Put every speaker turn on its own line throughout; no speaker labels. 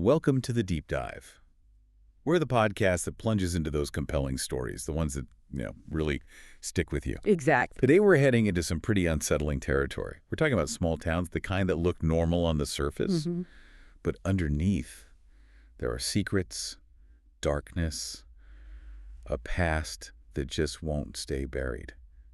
Welcome to the Deep Dive. We're the podcast that plunges into those compelling stories, the ones that, really stick with you.
Exactly.
Today we're heading into some pretty unsettling territory. We're talking about small towns, the kind that look normal on the surface, but underneath there are secrets, darkness, a past that just won't stay buried.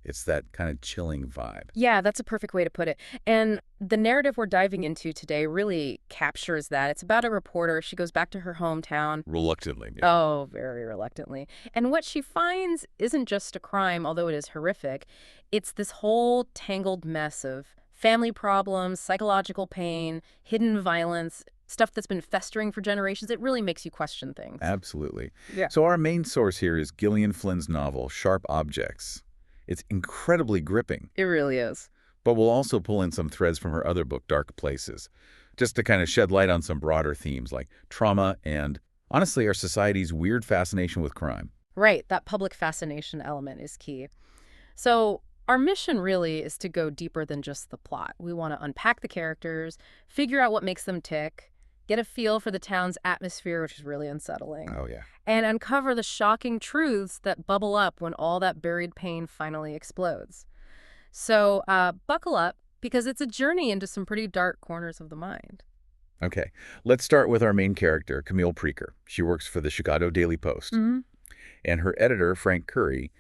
It's that kind of chilling vibe.
Yeah, that's a perfect way to put it. And the narrative we're diving into today really captures that. It's about a reporter. She goes back to her hometown.
Reluctantly. Yeah.
Oh, very reluctantly. And what she finds isn't just a crime, although it is horrific. It's this whole tangled mess of family problems, psychological pain, hidden violence, stuff that's been festering for generations. It really makes you question things.
Absolutely.
Yeah.
So our main source here is Gillian Flynn's novel, Sharp Objects. It's incredibly gripping.
It really is.
But we'll also pull in some threads from her other book, Dark Places, just to kind of shed light on some broader themes like trauma and, honestly, our society's weird fascination with crime.
Right, that public fascination element is key. So our mission really is to go deeper than just the plot. We want to unpack the characters, figure out what makes them tick, get a feel for the town's atmosphere, which is really unsettling.
Oh, yeah.
And uncover the shocking truths that bubble up when all that buried pain finally explodes. So buckle up, because it's a journey into some pretty dark corners of the mind.
Okay, let's start with our main character, Camille Preaker. She works for the Chicago Daily Post. And her editor, Frank Curry,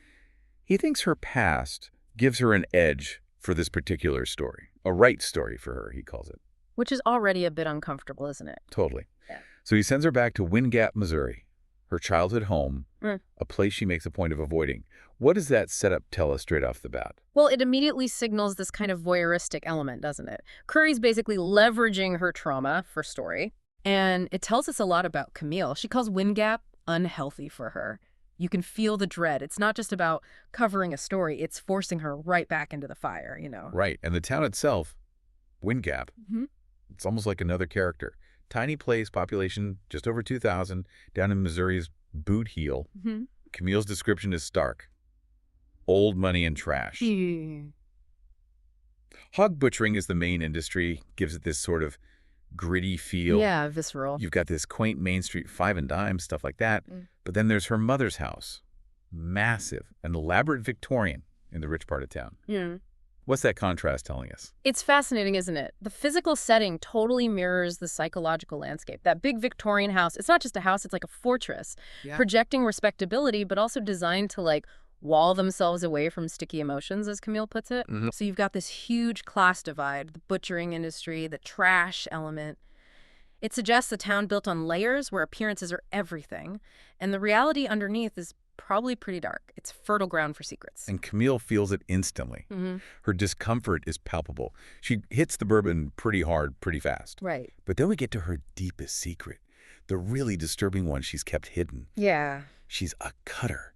he thinks her past gives her an edge for this particular story. A right story for her, he calls it.
Which is already a bit uncomfortable, isn't it?
Totally.
Yeah.
So he sends her back to Wind Gap, Missouri, her childhood home, a place she makes a point of avoiding. What does that setup tell us straight off the bat?
Well, it immediately signals this kind of voyeuristic element, doesn't it? Curry's basically leveraging her trauma for story. And it tells us a lot about Camille. She calls Wind Gap unhealthy for her. You can feel the dread. It's not just about covering a story. It's forcing her right back into the fire,
Right. And the town itself, Wind Gap, it's almost like another character. Tiny place, population just over 2,000, down in Missouri's Boot Heel. Camille's description is stark. Old money and trash. Hog butchering is the main industry, gives it this sort of gritty feel.
Yeah, visceral.
You've got this quaint Main Street five and dime, stuff like that. But then there's her mother's house. Massive, an elaborate Victorian in the rich part of town. What's that contrast telling us?
It's fascinating, isn't it? The physical setting totally mirrors the psychological landscape. That big Victorian house, it's not just a house, it's like a fortress, projecting respectability, but also designed to, wall themselves away from sticky emotions, as Camille puts it. So you've got this huge class divide, the butchering industry, the trash element. It suggests a town built on layers where appearances are everything, and the reality underneath is probably pretty dark. It's fertile ground for secrets.
And Camille feels it instantly. Her discomfort is palpable. She hits the bourbon pretty hard, pretty fast.
Right.
But then we get to her deepest secret, the really disturbing one she's kept hidden.
Yeah.
She's a cutter.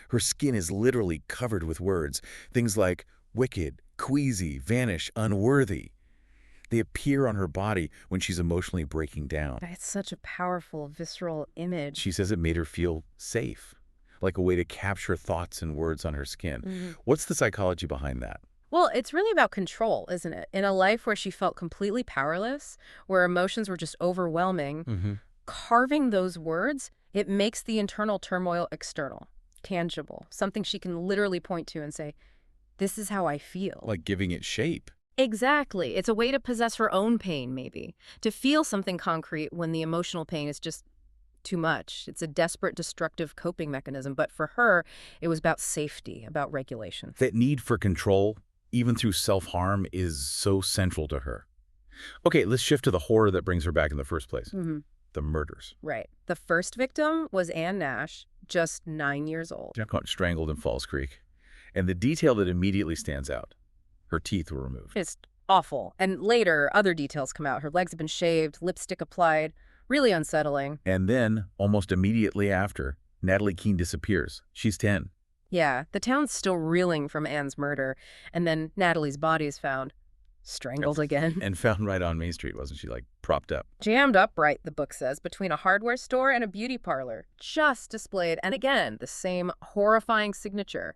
Her skin is literally covered with words. Things like wicked, queasy, vanish, unworthy. They appear on her body when she's emotionally breaking down.
It's such a powerful, visceral image.
She says it made her feel safe, like a way to capture thoughts and words on her skin. What's the psychology behind that?
Well, it's really about control, isn't it? In a life where she felt completely powerless, where emotions were just overwhelming, carving those words, it makes the internal turmoil external, tangible, something she can literally point to and say, this is how I feel.
Like giving it shape.
Exactly. It's a way to possess her own pain, maybe, to feel something concrete when the emotional pain is just too much. It's a desperate, destructive coping mechanism. But for her, it was about safety, about regulation.
That need for control, even through self-harm, is so central to her. Okay, let's shift to the horror that brings her back in the first place. The murders.
Right. The first victim was Ann Nash, just 9 years old.
Caught strangled in Falls Creek. And the detail that immediately stands out, her teeth were removed.
It's awful. And later, other details come out. Her legs have been shaved, lipstick applied. Really unsettling.
And then, almost immediately after, Natalie Keene disappears. She's 10.
Yeah, the town's still reeling from Anne's murder. And then Natalie's body is found. Strangled again.
And found right on Main Street, wasn't she? Propped up.
Jammed upright, the book says, between a hardware store and a beauty parlor. Just displayed. And again, the same horrifying signature.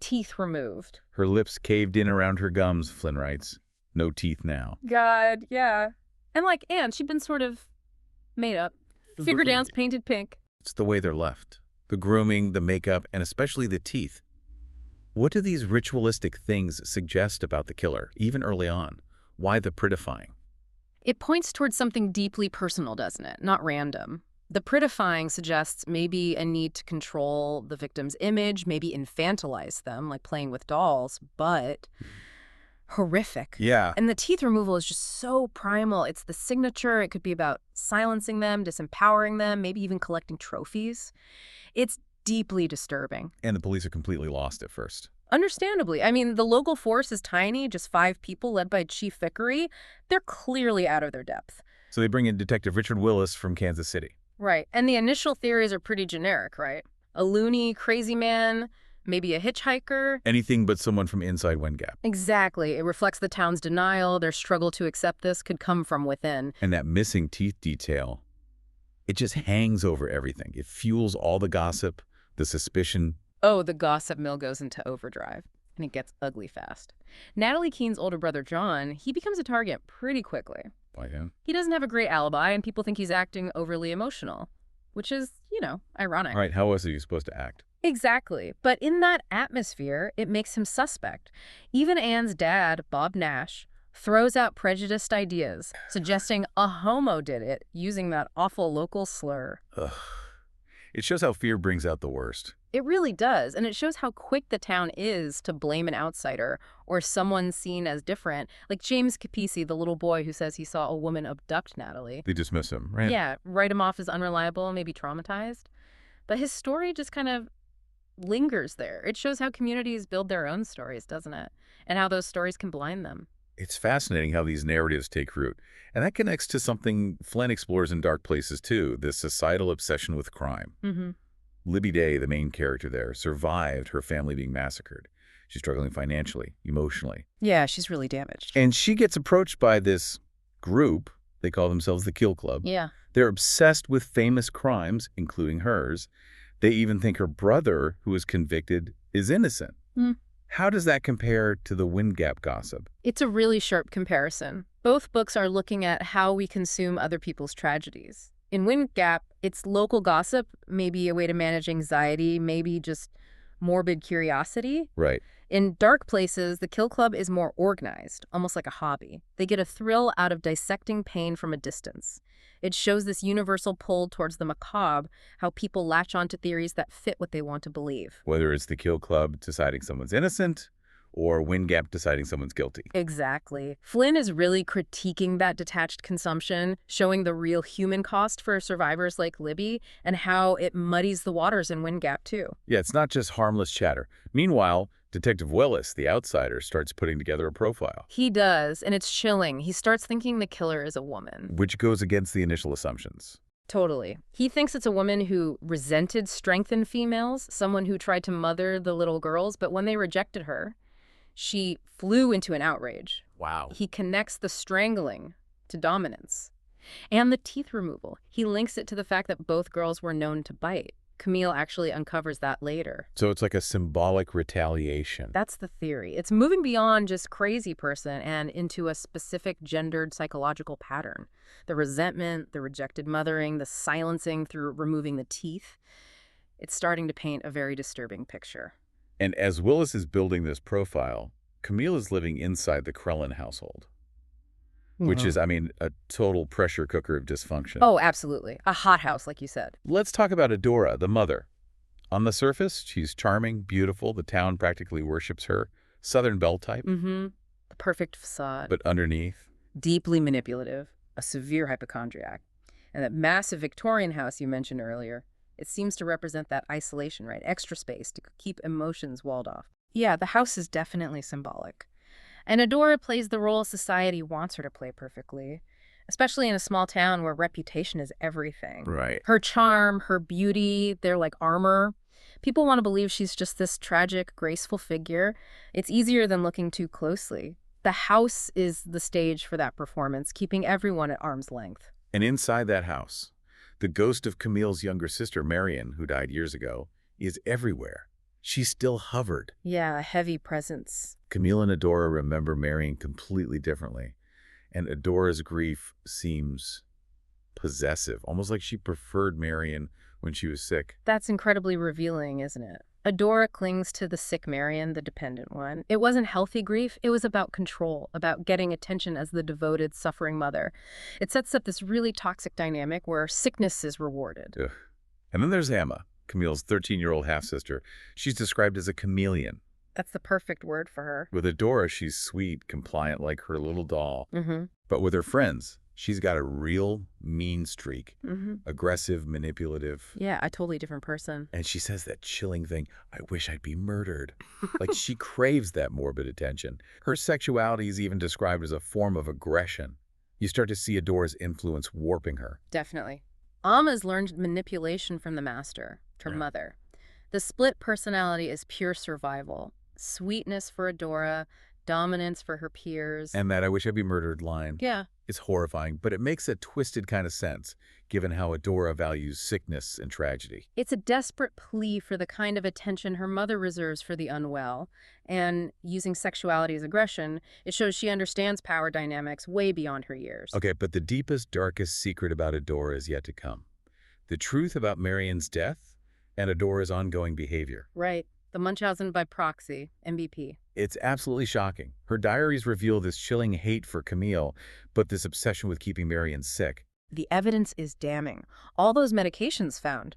Teeth removed.
Her lips caved in around her gums, Flynn writes. No teeth now.
God, yeah. And like Anne, she'd been sort of Made up. Finger downs painted pink.
It's the way they're left. The grooming, the makeup, and especially the teeth. What do these ritualistic things suggest about the killer, even early on? Why the prettifying?
It points towards something deeply personal, doesn't it? Not random. The prettifying suggests maybe a need to control the victim's image, maybe infantilize them, like playing with dolls, but horrific.
Yeah.
And the teeth removal is just so primal. It's the signature. It could be about silencing them, disempowering them, maybe even collecting trophies. It's deeply disturbing.
And the police are completely lost at first.
Understandably. I mean, the local force is tiny, just 5 people led by Chief Vickery. They're clearly out of their depth.
So they bring in Detective Richard Willis from Kansas City.
Right. And the initial theories are pretty generic, right? A loony, crazy man, maybe a hitchhiker.
Anything but someone from inside Wind Gap.
Exactly. It reflects the town's denial. Their struggle to accept this could come from within.
And that missing teeth detail, it just hangs over everything. It fuels all the gossip, the suspicion.
Oh, the gossip mill goes into overdrive, and it gets ugly fast. Natalie Keane's older brother, John, he becomes a target pretty quickly.
Why him?
He doesn't have a great alibi, and people think he's acting overly emotional, which is, ironic.
Right, how else are you supposed to act?
Exactly. But in that atmosphere, it makes him suspect. Even Anne's dad, Bob Nash, throws out prejudiced ideas, suggesting a homo did it, using that awful local slur.
Ugh. It shows how fear brings out the worst.
It really does, and it shows how quick the town is to blame an outsider or someone seen as different. Like James Capisi, the little boy who says he saw a woman abduct Natalie.
They dismiss him, right?
Yeah, write him off as unreliable, maybe traumatized. But his story just kind of lingers there. It shows how communities build their own stories, doesn't it? And how those stories can blind them.
It's fascinating how these narratives take root. And that connects to something Flynn explores in Dark Places, too, this societal obsession with crime.
Mm-hmm.
Libby Day, the main character there, survived her family being massacred. She's struggling financially, emotionally.
Yeah, she's really damaged.
And she gets approached by this group. They call themselves the Kill Club.
Yeah.
They're obsessed with famous crimes, including hers. They even think her brother, who was convicted, is innocent.
Mm.
How does that compare to the Wind Gap gossip?
It's a really sharp comparison. Both books are looking at how we consume other people's tragedies. In Wind Gap, it's local gossip, maybe a way to manage anxiety, maybe just morbid curiosity.
Right.
In Dark Places, the Kill Club is more organized, almost like a hobby. They get a thrill out of dissecting pain from a distance. It shows this universal pull towards the macabre, how people latch onto theories that fit what they want to believe.
Whether it's the Kill Club deciding someone's innocent or Wind Gap deciding someone's guilty.
Exactly. Flynn is really critiquing that detached consumption, showing the real human cost for survivors like Libby and how it muddies the waters in Wind Gap, too.
Yeah, it's not just harmless chatter. Meanwhile, Detective Willis, the outsider, starts putting together a profile.
He does, and it's chilling. He starts thinking the killer is a woman.
Which goes against the initial assumptions.
Totally. He thinks it's a woman who resented strength in females, someone who tried to mother the little girls, but when they rejected her, she flew into an outrage.
Wow.
He connects the strangling to dominance. And the teeth removal. He links it to the fact that both girls were known to bite. Camille actually uncovers that later.
So it's like a symbolic retaliation.
That's the theory. It's moving beyond just crazy person and into a specific gendered psychological pattern. The resentment, the rejected mothering, the silencing through removing the teeth. It's starting to paint a very disturbing picture.
And as Willis is building this profile, Camille is living inside the Krellin household, which is, a total pressure cooker of dysfunction.
Oh, absolutely. A hothouse, like you said.
Let's talk about Adora, the mother. On the surface, she's charming, beautiful. The town practically worships her. Southern Belle type.
Mm-hmm. The perfect facade.
But underneath?
Deeply manipulative, a severe hypochondriac. And that massive Victorian house you mentioned earlier, it seems to represent that isolation, right? Extra space to keep emotions walled off. Yeah, the house is definitely symbolic. And Adora plays the role society wants her to play perfectly, especially in a small town where reputation is everything.
Right.
Her charm, her beauty, they're like armor. People want to believe she's just this tragic, graceful figure. It's easier than looking too closely. The house is the stage for that performance, keeping everyone at arm's length.
And inside that house, the ghost of Camille's younger sister, Marion, who died years ago, is everywhere. She's still hovered.
Yeah, a heavy presence.
Camille and Adora remember Marion completely differently, and Adora's grief seems possessive, almost like she preferred Marion when she was sick.
That's incredibly revealing, isn't it? Adora clings to the sick Marion, the dependent one. It wasn't healthy grief. It was about control, about getting attention as the devoted, suffering mother. It sets up this really toxic dynamic where sickness is rewarded.
Ugh. And then there's Emma, Camille's 13-year-old half-sister. She's described as a chameleon.
That's the perfect word for her.
With Adora, she's sweet, compliant like her little doll.
Mm-hmm.
But with her friends, she's got a real mean streak.
Mm-hmm.
Aggressive, manipulative.
Yeah, a totally different person.
And she says that chilling thing, I wish I'd be murdered. Like she craves that morbid attention. Her sexuality is even described as a form of aggression. You start to see Adora's influence warping her.
Definitely. Amma's learned manipulation from the master, her mother. The split personality is pure survival. Sweetness for Adora, dominance for her peers.
And that I wish I'd be murdered line.
Yeah.
It's horrifying, but it makes a twisted kind of sense, given how Adora values sickness and tragedy.
It's a desperate plea for the kind of attention her mother reserves for the unwell. And using sexuality as aggression, it shows she understands power dynamics way beyond her years.
Okay, but the deepest, darkest secret about Adora is yet to come. The truth about Marion's death and Adora's ongoing behavior.
Right. The Munchausen by proxy, MVP.
It's absolutely shocking. Her diaries reveal this chilling hate for Camille, but this obsession with keeping Marion sick.
The evidence is damning. All those medications found.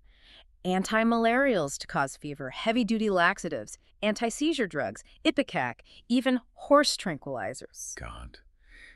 Anti-malarials to cause fever, heavy-duty laxatives, anti-seizure drugs, Ipecac, even horse tranquilizers.
God.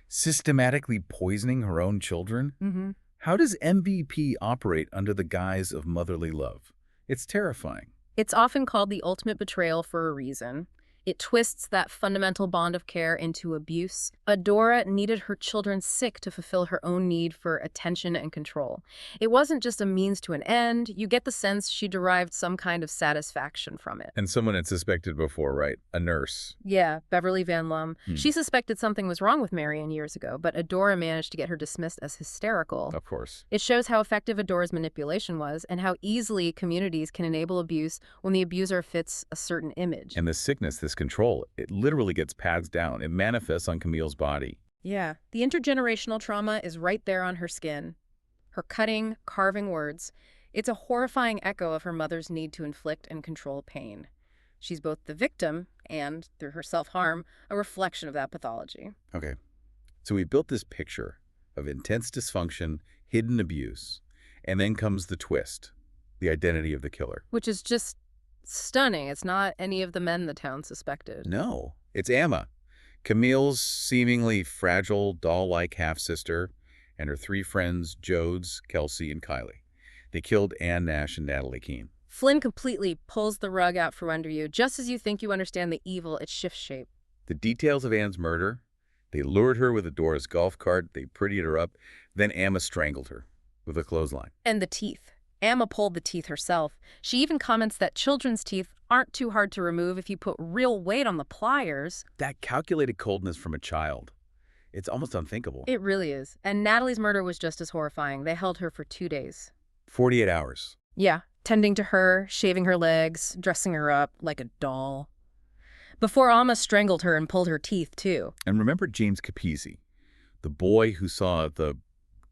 Systematically poisoning her own children?
Mm-hmm.
How does MVP operate under the guise of motherly love? It's terrifying.
It's often called the ultimate betrayal for a reason. It twists that fundamental bond of care into abuse. Adora needed her children sick to fulfill her own need for attention and control. It wasn't just a means to an end. You get the sense she derived some kind of satisfaction from it.
And someone had suspected before, right? A nurse.
Yeah, Beverly Van Lum. She suspected something was wrong with Marion years ago, but Adora managed to get her dismissed as hysterical.
Of course.
It shows how effective Adora's manipulation was and how easily communities can enable abuse when the abuser fits a certain image.
And the sickness, this control, it literally gets passed down. It manifests on Camille's body.
Yeah, the intergenerational trauma is right there on her skin. Her cutting, carving words. It's a horrifying echo of her mother's need to inflict and control pain. She's both the victim and, through her self-harm, a reflection of that pathology.
Okay, so we built this picture of intense dysfunction, hidden abuse, and then comes the twist, the identity of the killer.
Which is just stunning. It's not any of the men the town suspected.
No, it's Emma, Camille's seemingly fragile, doll-like half-sister, and her three friends, Jodes, Kelsey, and Kylie. They killed Ann Nash and Natalie Keene.
Flynn completely pulls the rug out from under you. Just as you think you understand the evil, it shifts shape.
The details of Ann's murder, they lured her with Adora's golf cart, they prettied her up, then Emma strangled her with a clothesline.
And the teeth. Emma pulled the teeth herself. She even comments that children's teeth aren't too hard to remove if you put real weight on the pliers.
That calculated coldness from a child, it's almost unthinkable.
It really is. And Natalie's murder was just as horrifying. They held her for 2 days.
48 hours.
Yeah, tending to her, shaving her legs, dressing her up like a doll. Before Amma strangled her and pulled her teeth, too.
And remember James Capizzi, the boy who saw the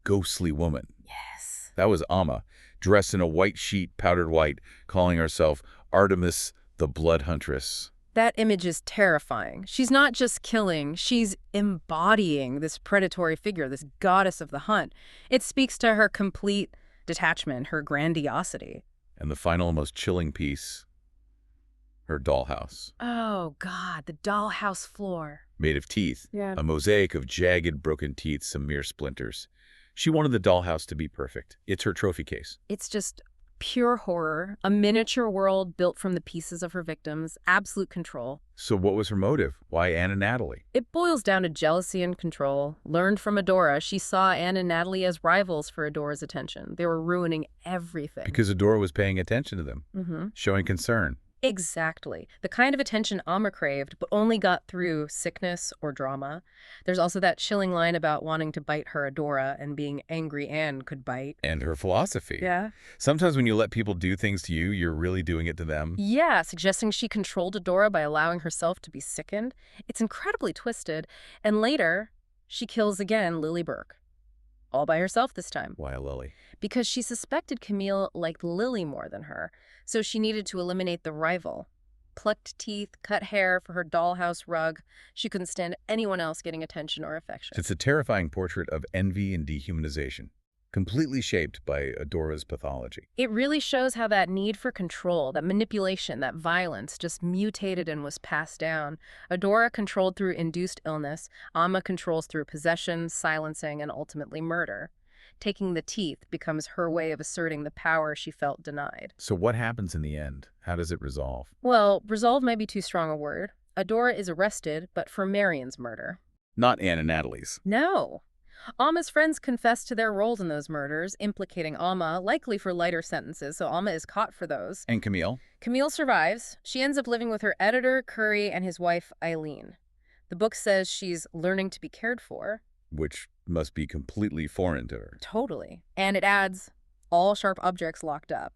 ghostly woman.
Yes.
That was Amma, dressed in a white sheet, powdered white, calling herself Artemis the Blood Huntress.
That image is terrifying. She's not just killing, she's embodying this predatory figure, this goddess of the hunt. It speaks to her complete detachment, her grandiosity.
And the final, most chilling piece, her dollhouse.
Oh, God, the dollhouse floor.
Made of teeth,
Yeah.
a mosaic of jagged, broken teeth, some mere splinters. She wanted the dollhouse to be perfect. It's her trophy case.
It's just pure horror, a miniature world built from the pieces of her victims, absolute control.
So what was her motive? Why Ann and Natalie?
It boils down to jealousy and control. Learned from Adora, she saw Ann and Natalie as rivals for Adora's attention. They were ruining everything.
Because Adora was paying attention to them, showing concern.
Exactly. The kind of attention Amma craved, but only got through sickness or drama. There's also that chilling line about wanting to bite her Adora and being angry Anne could bite.
And her philosophy.
Yeah.
Sometimes when you let people do things to you, you're really doing it to them.
Yeah, suggesting she controlled Adora by allowing herself to be sickened. It's incredibly twisted. And later, she kills again Lily Burke. all by herself this time.
Why a lily?
Because she suspected Camille liked Lily more than her, so she needed to eliminate the rival. Plucked teeth, cut hair for her dollhouse rug. She couldn't stand anyone else getting attention or affection.
It's a terrifying portrait of envy and dehumanization, completely shaped by Adora's pathology.
It really shows how that need for control, that manipulation, that violence just mutated and was passed down. Adora controlled through induced illness. Amma controls through possession, silencing, and ultimately murder. Taking the teeth becomes her way of asserting the power she felt denied.
So what happens in the end? How does it resolve?
Well, resolve might be too strong a word. Adora is arrested, but for Marion's murder.
Not Anne and Natalie's.
No. Amma's friends confess to their roles in those murders, implicating Amma, likely for lighter sentences, so Amma is caught for those.
And Camille?
Camille survives. She ends up living with her editor, Curry, and his wife, Eileen. The book says she's learning to be cared for.
Which must be completely foreign to her.
Totally. And it adds, all sharp objects locked up.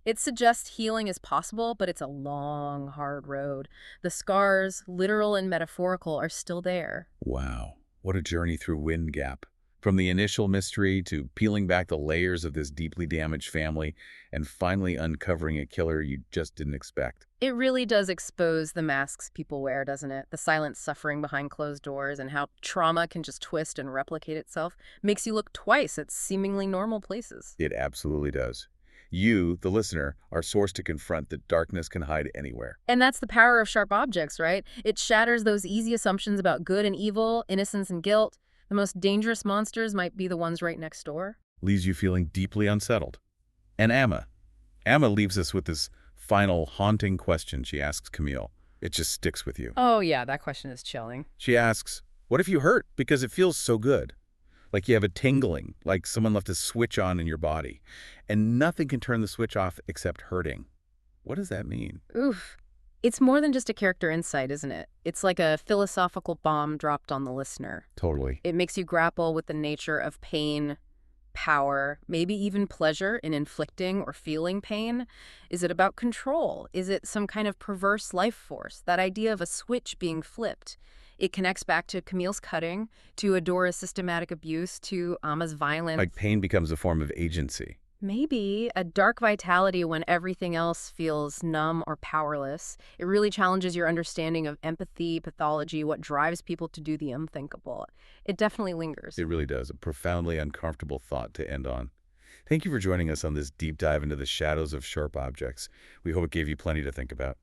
It suggests healing is possible, but it's a long, hard road. The scars, literal and metaphorical, are still there.
Wow. What a journey through Wind Gap. From the initial mystery to peeling back the layers of this deeply damaged family and finally uncovering a killer you just didn't expect.
It really does expose the masks people wear, doesn't it? The silent suffering behind closed doors and how trauma can just twist and replicate itself. Makes you look twice at seemingly normal places.
It absolutely does. You, the listener, are sourced to confront that darkness can hide anywhere.
And that's the power of sharp objects, right? It shatters those easy assumptions about good and evil, innocence and guilt. The most dangerous monsters might be the ones right next door.
Leaves you feeling deeply unsettled. And Amma. Amma leaves us with this final haunting question she asks Camille. It just sticks with you.
Oh yeah, that question is chilling.
She asks, what if you hurt because it feels so good? Like you have a tingling, like someone left a switch on in your body. And nothing can turn the switch off except hurting. What does that mean?
Oof. It's more than just a character insight, isn't it? It's like a philosophical bomb dropped on the listener.
Totally.
It makes you grapple with the nature of pain, power, maybe even pleasure in inflicting or feeling pain. Is it about control? Is it some kind of perverse life force? That idea of a switch being flipped. It connects back to Camille's cutting, to Adora's systematic abuse, to Amma's violence.
Like pain becomes a form of agency.
Maybe a dark vitality when everything else feels numb or powerless. It really challenges your understanding of empathy, pathology, what drives people to do the unthinkable. It definitely lingers.
It really does. A profoundly uncomfortable thought to end on. Thank you for joining us on this deep dive into the shadows of sharp objects. We hope it gave you plenty to think about.